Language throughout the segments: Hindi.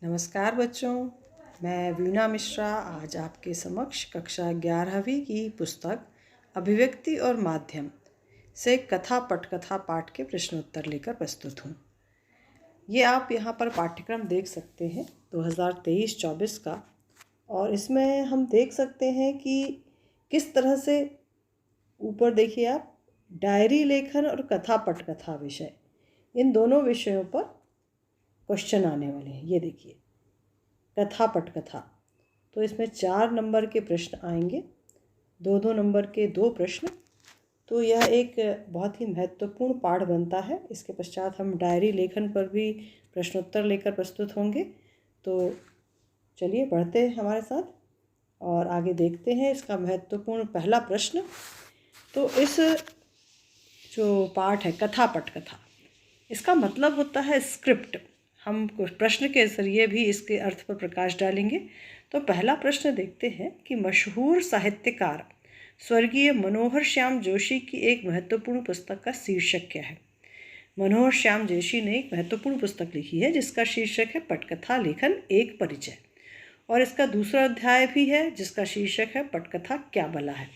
नमस्कार बच्चों, मैं वीणा मिश्रा आज आपके समक्ष कक्षा 11वीं की पुस्तक अभिव्यक्ति और माध्यम से कथा पटकथा पाठ के प्रश्नोत्तर लेकर प्रस्तुत हूँ। ये आप यहाँ पर पाठ्यक्रम देख सकते हैं 2023-24 का, और इसमें हम देख सकते हैं कि किस तरह से ऊपर देखिए आप डायरी लेखन और कथा पटकथा विषय, इन दोनों विषयों पर क्वेश्चन आने वाले हैं। ये देखिए कथा पटकथा, तो इसमें 4 नंबर के प्रश्न आएंगे, 2-2 नंबर के 2 प्रश्न। तो यह एक बहुत ही महत्वपूर्ण पाठ बनता है। इसके पश्चात हम डायरी लेखन पर भी प्रश्नोत्तर लेकर प्रस्तुत होंगे। तो चलिए बढ़ते हैं हमारे साथ और आगे देखते हैं इसका महत्वपूर्ण पहला प्रश्न। तो इस जो पाठ है कथा पटकथा, इसका मतलब होता है स्क्रिप्ट। हम प्रश्न के जरिए भी इसके अर्थ पर प्रकाश डालेंगे। तो पहला प्रश्न देखते हैं कि मशहूर साहित्यकार स्वर्गीय मनोहर श्याम जोशी की एक महत्वपूर्ण पुस्तक का शीर्षक क्या है। मनोहर श्याम जोशी ने एक महत्वपूर्ण पुस्तक लिखी है जिसका शीर्षक है पटकथा लेखन एक परिचय, और इसका दूसरा अध्याय भी है जिसका शीर्षक है पटकथा क्या भला है।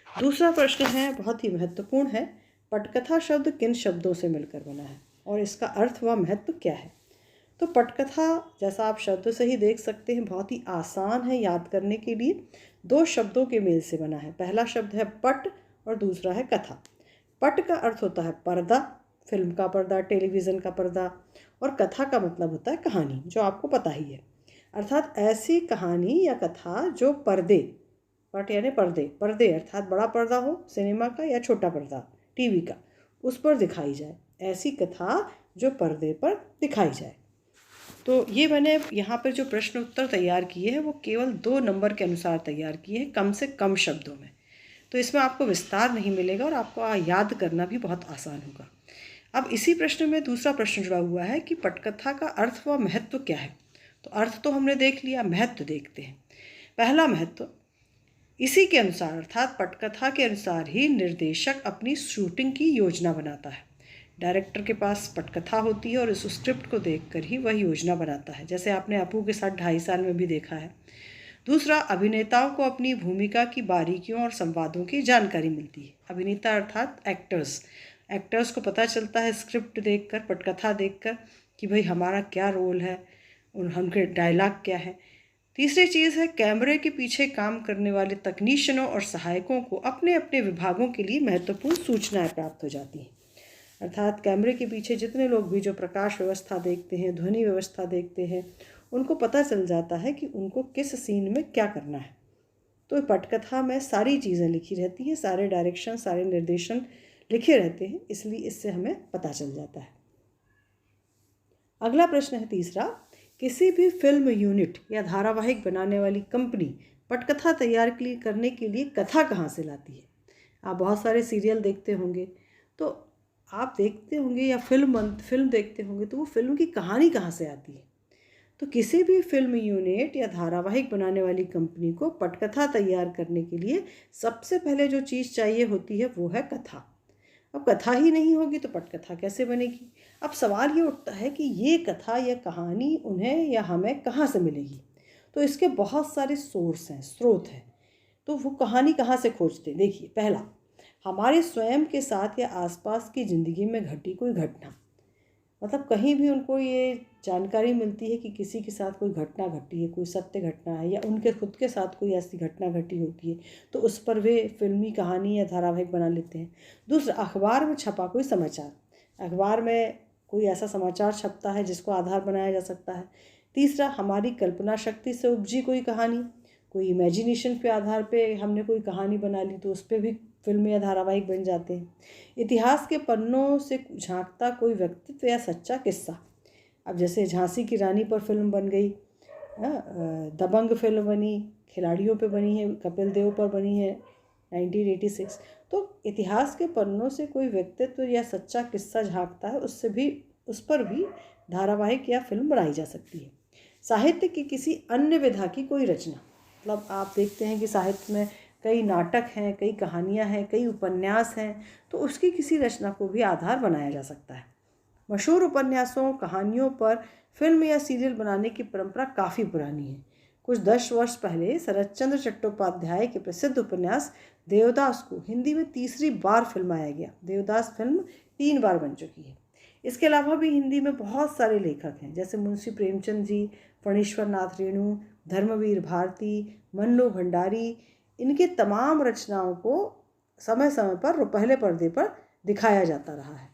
दूसरा प्रश्न है, बहुत ही महत्वपूर्ण है, पटकथा शब्द किन शब्दों से मिलकर बना है और इसका अर्थ व महत्व क्या है। तो पटकथा, जैसा आप शब्द से ही देख सकते हैं, बहुत ही आसान है याद करने के लिए। 2 शब्दों के मेल से बना है। पहला शब्द है पट और दूसरा है कथा। पट का अर्थ होता है पर्दा, फिल्म का पर्दा, टेलीविज़न का पर्दा, और कथा का मतलब होता है कहानी, जो आपको पता ही है। अर्थात ऐसी कहानी या कथा जो पर्दे, पट यानी पर्दे अर्थात बड़ा पर्दा हो सिनेमा का या छोटा पर्दा टीवी का, उस पर दिखाई जाए। ऐसी कथा जो पर्दे पर दिखाई जाए। तो ये मैंने यहाँ पर जो प्रश्न उत्तर तैयार किए हैं वो केवल 2 नंबर के अनुसार तैयार किए हैं, कम से कम शब्दों में। तो इसमें आपको विस्तार नहीं मिलेगा और आपको याद करना भी बहुत आसान होगा। अब इसी प्रश्न में दूसरा प्रश्न जुड़ा हुआ है कि पटकथा का अर्थ व महत्व क्या है। तो अर्थ तो हमने देख लिया, महत्व देखते हैं। पहला महत्व, इसी के अनुसार अर्थात पटकथा के अनुसार ही निर्देशक अपनी शूटिंग की योजना बनाता है। डायरेक्टर के पास पटकथा होती है और इस स्क्रिप्ट को देखकर ही वह योजना बनाता है, जैसे आपने अपू के साथ 2.5 साल में भी देखा है। दूसरा, अभिनेताओं को अपनी भूमिका की बारीकियों और संवादों की जानकारी मिलती है। अभिनेता अर्थात एक्टर्स को पता चलता है स्क्रिप्ट देखकर, पटकथा देखकर, कि भाई हमारा क्या रोल है और हमके डायलॉग क्या है। तीसरी चीज़ है, कैमरे के पीछे काम करने वाले तकनीशियनों और सहायकों को अपने अपने विभागों के लिए महत्वपूर्ण सूचनाएं प्राप्त हो जाती हैं। अर्थात कैमरे के पीछे जितने लोग भी जो प्रकाश व्यवस्था देखते हैं, ध्वनि व्यवस्था देखते हैं, उनको पता चल जाता है कि उनको किस सीन में क्या करना है। तो पटकथा में सारी चीज़ें लिखी रहती हैं, सारे डायरेक्शन, सारे निर्देशन लिखे रहते हैं, इसलिए इससे हमें पता चल जाता है। अगला प्रश्न है तीसरा, किसी भी फिल्म यूनिट या धारावाहिक बनाने वाली कंपनी पटकथा तैयार करने के लिए कथा कहाँ से लाती है। आप बहुत सारे सीरियल देखते होंगे, तो आप देखते होंगे या फिल्म देखते होंगे, तो वो फिल्म की कहानी कहाँ से आती है। तो किसी भी फिल्म यूनिट या धारावाहिक बनाने वाली कंपनी को पटकथा तैयार करने के लिए सबसे पहले जो चीज़ चाहिए होती है वो है कथा। अब कथा ही नहीं होगी तो पटकथा कैसे बनेगी। अब सवाल ये उठता है कि ये कथा या कहानी उन्हें या हमें कहाँ से मिलेगी। तो इसके बहुत सारे सोर्स हैं, स्रोत हैं। तो वो कहानी कहाँ से खोजते हैं। देखिए, पहला, हमारे स्वयं के साथ या आसपास की ज़िंदगी में घटी कोई घटना, मतलब कहीं भी उनको ये जानकारी मिलती है कि किसी के साथ कोई घटना घटी है, कोई सत्य घटना है, या उनके खुद के साथ कोई ऐसी घटना घटी होती है, तो उस पर वे फिल्मी कहानी या धारावाहिक बना लेते हैं। दूसरा, अखबार में छपा कोई समाचार, अखबार में कोई ऐसा समाचार छपता है जिसको आधार बनाया जा सकता है। तीसरा, हमारी कल्पना शक्ति से उपजी कोई कहानी, कोई इमेजिनेशन के आधार पे हमने कोई कहानी बना ली, तो उस पर भी फिल्म या धारावाहिक बन जाते हैं। इतिहास के पन्नों से झांकता कोई व्यक्तित्व या सच्चा किस्सा, अब जैसे झांसी की रानी पर फिल्म बन गई, दबंग फिल्म बनी, खिलाड़ियों पे बनी है, कपिल देव पर बनी है 1986। तो इतिहास के पन्नों से कोई व्यक्तित्व या सच्चा किस्सा झांकता है, उस पर भी धारावाहिक या फिल्म बनाई जा सकती है। साहित्य की किसी अन्य विधा की कोई रचना, मतलब आप देखते हैं कि साहित्य में कई नाटक हैं, कई कहानियाँ हैं, कई उपन्यास हैं, तो उसकी किसी रचना को भी आधार बनाया जा सकता है। मशहूर उपन्यासों, कहानियों पर फिल्म या सीरियल बनाने की परंपरा काफ़ी पुरानी है। कुछ 10 वर्ष पहले शरत चंद्र चट्टोपाध्याय के प्रसिद्ध उपन्यास देवदास को हिंदी में तीसरी बार फिल्माया गया। देवदास फिल्म 3 बार बन चुकी है। इसके अलावा भी हिंदी में बहुत सारे लेखक हैं, जैसे मुंशी प्रेमचंद जी, फणीश्वर नाथ रेणु, धर्मवीर भारती, मन्नू भंडारी। इनके तमाम रचनाओं को समय समय पर पहले पर्दे पर दिखाया जाता रहा है।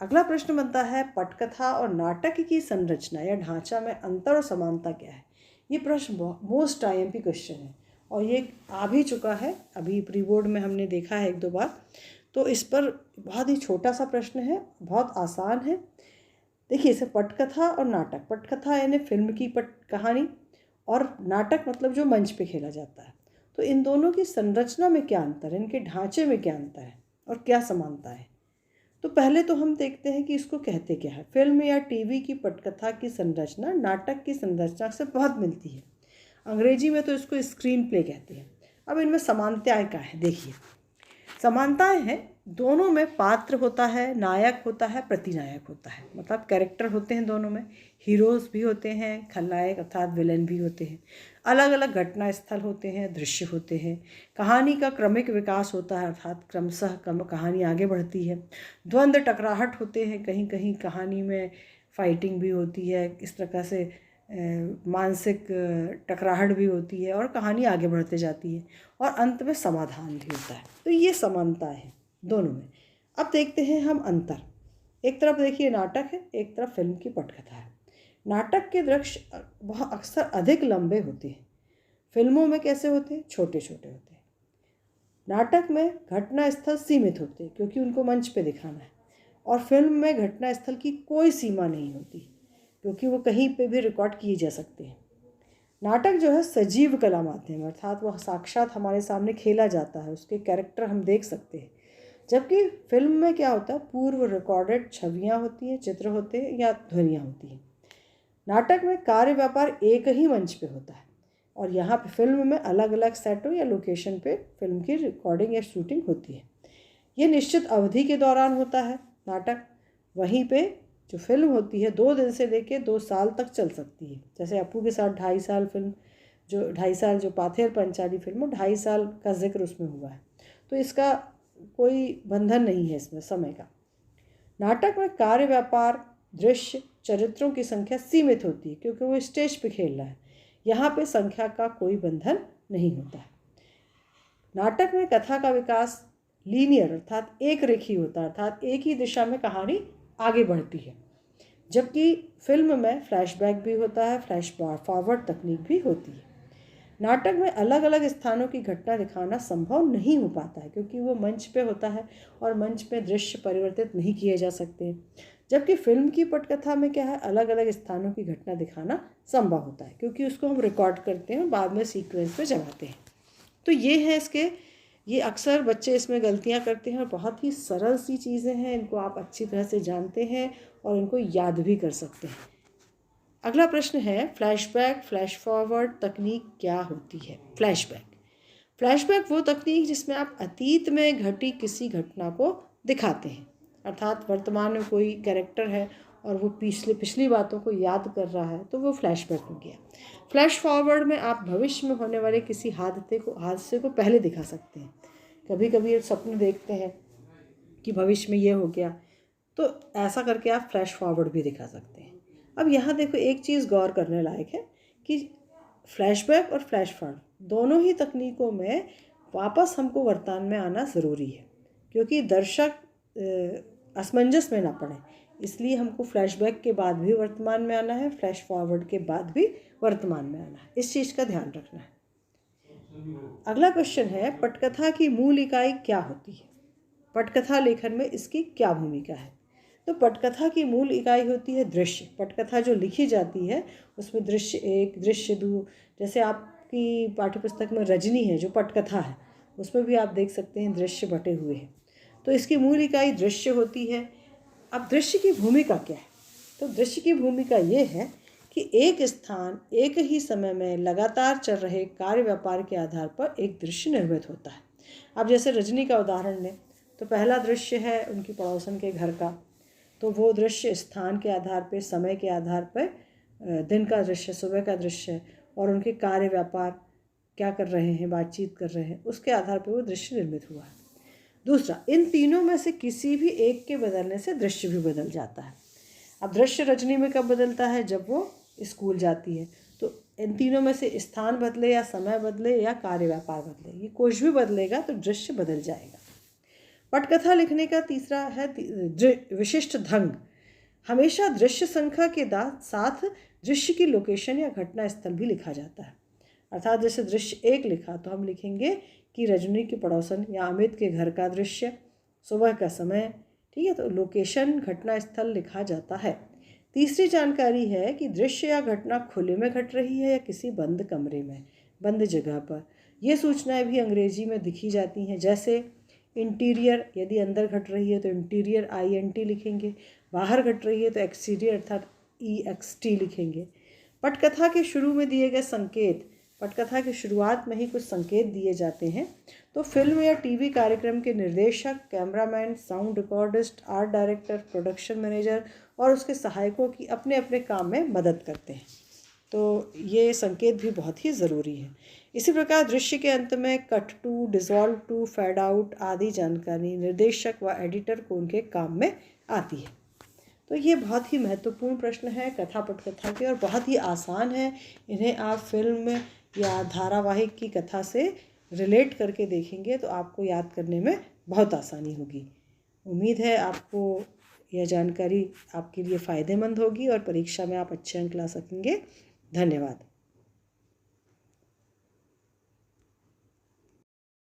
अगला प्रश्न बनता है, पटकथा और नाटक की संरचना या ढांचा में अंतर और समानता क्या है। ये प्रश्न मोस्ट आईएमपी क्वेश्चन है और ये आ भी चुका है, अभी प्री बोर्ड में हमने देखा है 1-2 बार। तो इस पर बहुत ही छोटा सा प्रश्न है, बहुत आसान है। देखिए, इसे पटकथा और नाटक, पटकथा यानी फिल्म की कहानी, और नाटक मतलब जो मंच पे खेला जाता है। तो इन दोनों की संरचना में क्या अंतर है, इनके ढांचे में क्या अंतर है और क्या समानता है। तो पहले तो हम देखते हैं कि इसको कहते क्या है। फिल्म या टीवी की पटकथा की संरचना नाटक की संरचना से बहुत मिलती है। अंग्रेजी में तो इसको स्क्रीन प्ले कहते हैं। अब इनमें समानताएं क्या है, देखिए। समानताएं हैं, दोनों में पात्र होता है, नायक होता है, प्रतिनायक होता है, मतलब कैरेक्टर होते हैं दोनों में। हीरोज़ भी होते हैं, खलनायक अर्थात विलन भी होते हैं। अलग अलग घटना स्थल होते हैं, दृश्य होते हैं। कहानी का क्रमिक विकास होता है, अर्थात क्रमशः कहानी आगे बढ़ती है। द्वंद्व टकराहट होते हैं, कहीं कहीं कहानी में फाइटिंग भी होती है, इस प्रकार से मानसिक टकराहट भी होती है और कहानी आगे बढ़ते जाती है, और अंत में समाधान भी होता है। तो ये समानता है दोनों में। अब देखते हैं हम अंतर। एक तरफ देखिए नाटक है, एक तरफ फिल्म की पटकथा है। नाटक के दृश्य बहुत अक्सर अधिक लंबे होते हैं। फिल्मों में कैसे होते हैं, छोटे छोटे होते हैं। नाटक में घटना स्थल सीमित होते हैं क्योंकि उनको मंच पे दिखाना है, और फिल्म में घटना स्थल की कोई सीमा नहीं होती क्योंकि वो कहीं पे भी रिकॉर्ड किए जा सकते हैं। नाटक जो है सजीव कला माध्यम, अर्थात वह साक्षात हमारे सामने खेला जाता है, उसके कैरेक्टर हम देख सकते हैं। जबकि फिल्म में क्या होता है, पूर्व रिकॉर्डेड छवियाँ होती हैं, चित्र होते हैं या ध्वनियाँ होती हैं। नाटक में कार्य व्यापार एक ही मंच पे होता है, और यहाँ पे फिल्म में अलग अलग सेटों या लोकेशन पे फिल्म की रिकॉर्डिंग या शूटिंग होती है। ये निश्चित अवधि के दौरान होता है नाटक। वहीं पे जो फिल्म होती है 2 दिन से लेके 2 साल तक चल सकती है। जैसे अपू के साथ 2.5 साल फिल्म, जो 2.5 साल जो पाथेर पंचाली फिल्म, 2.5 साल का जिक्र उसमें हुआ है। तो इसका कोई बंधन नहीं है इसमें समय का। नाटक में कार्य व्यापार, दृश्य, चरित्रों की संख्या सीमित होती है क्योंकि वो स्टेज पे खेल रहा है। यहाँ पे संख्या का कोई बंधन नहीं होता है। नाटक में कथा का विकास लीनियर अर्थात एक रेखीय होता है, अर्थात एक ही दिशा में कहानी आगे बढ़ती है। जबकि फिल्म में फ्लैशबैक भी होता है, फ्लैश फॉरवर्ड तकनीक भी होती है। नाटक में अलग अलग स्थानों की घटना दिखाना संभव नहीं हो पाता है क्योंकि वो मंच पे होता है और मंच पे दृश्य परिवर्तित नहीं किए जा सकते। जबकि फिल्म की पटकथा में क्या है, अलग अलग स्थानों की घटना दिखाना संभव होता है क्योंकि उसको हम रिकॉर्ड करते हैं, बाद में सीक्वेंस में जमाते हैं। तो ये है इसके, ये अक्सर बच्चे इसमें गलतियां करते हैं और बहुत ही सरल सी चीज़ें हैं, इनको आप अच्छी तरह से जानते हैं और इनको याद भी कर सकते हैं। अगला प्रश्न है, फ्लैशबैक फ्लैश फॉरवर्ड तकनीक क्या होती है। फ्लैशबैक वो तकनीक जिसमें आप अतीत में घटी किसी घटना को दिखाते हैं, अर्थात वर्तमान में कोई कैरेक्टर है और वो पिछली बातों को याद कर रहा है, तो वो फ्लैशबैक हो गया। फ्लैश फॉरवर्ड में आप भविष्य में होने वाले किसी हादसे को पहले दिखा सकते हैं। कभी कभी सपने देखते हैं कि भविष्य में ये हो गया, तो ऐसा करके आप फ्लैश फॉरवर्ड भी दिखा सकते हैं। अब यहाँ देखो, एक चीज़ गौर करने लायक है कि फ्लैशबैक और फ्लैश फॉरवर्ड दोनों ही तकनीकों में वापस हमको वर्तमान में आना ज़रूरी है क्योंकि दर्शक असमंजस में ना पड़े, इसलिए हमको फ्लैशबैक के बाद भी वर्तमान में आना है, फ्लैश फॉरवर्ड के बाद भी वर्तमान में आना है। इस चीज़ का ध्यान रखना है। अगला क्वेश्चन है, पटकथा की मूल इकाई क्या होती है। पटकथा लेखन में इसकी क्या भूमिका है। तो पटकथा की मूल इकाई होती है दृश्य। पटकथा जो लिखी जाती है उसमें दृश्य 1, दृश्य 2, जैसे आपकी पाठ्यपुस्तक में रजनी है जो पटकथा है, उसमें भी आप देख सकते हैं दृश्य बटे हुए हैं। तो इसकी मूल इकाई दृश्य होती है। अब दृश्य की भूमिका क्या है, तो दृश्य की भूमिका ये है कि एक स्थान एक ही समय में लगातार चल रहे कार्य व्यापार के आधार पर एक दृश्य निर्मित होता है। अब जैसे रजनी का उदाहरण लें तो पहला दृश्य है उनकी पड़ोसन के घर का, तो वो दृश्य स्थान के आधार पर, समय के आधार पर, दिन का दृश्य, सुबह का दृश्य और उनके कार्य व्यापार क्या कर रहे हैं, बातचीत कर रहे हैं, उसके आधार पर वो दृश्य निर्मित हुआ है। दूसरा, इन तीनों में से किसी भी एक के बदलने से दृश्य भी बदल जाता है। अब दृश्य रजनी में कब बदलता है? जब वो स्कूल जाती है। तो इन तीनों में से स्थान बदले या समय बदले या कार्य व्यापार बदले, ये कुछ भी बदलेगा तो दृश्य बदल जाएगा। पटकथा लिखने का तीसरा है विशिष्ट ढंग। हमेशा दृश्य संख्या के साथ दृश्य की लोकेशन या घटना स्थल भी लिखा जाता है। अर्थात जैसे दृश्य 1 लिखा तो हम लिखेंगे कि रजनी के पड़ोसन या अमित के घर का दृश्य, सुबह का समय, ठीक है। तो लोकेशन, घटना स्थल लिखा जाता है। तीसरी जानकारी है कि दृश्य या घटना खुले में घट रही है या किसी बंद कमरे में, बंद जगह पर। ये सूचनाएं भी अंग्रेजी में दिखी जाती हैं। जैसे इंटीरियर, यदि अंदर घट रही है तो इंटीरियर INT लिखेंगे, बाहर घट रही है तो एक्सटीरियर अर्थात EXT लिखेंगे। पटकथा के शुरू में दिए गए संकेत, पटकथा की शुरुआत में ही कुछ संकेत दिए जाते हैं। तो फिल्म या TV कार्यक्रम के निर्देशक, cameraman, sound recordist, art director, production manager और उसके सहायकों की अपने अपने काम में मदद करते हैं। तो ये संकेत भी बहुत ही ज़रूरी है। इसी प्रकार दृश्य के अंत में cut to, dissolve to, fade out आदि जानकारी निर्देशक व एडिटर को उनके काम में आती है। तो ये बहुत ही महत्वपूर्ण प्रश्न है कथा पटकथा के और बहुत ही आसान है। इन्हें आप फिल्म या धारावाहिक की कथा से रिलेट करके देखेंगे तो आपको याद करने में बहुत आसानी होगी। उम्मीद है आपको यह जानकारी आपके लिए फ़ायदेमंद होगी और परीक्षा में आप अच्छे अंक ला सकेंगे। धन्यवाद।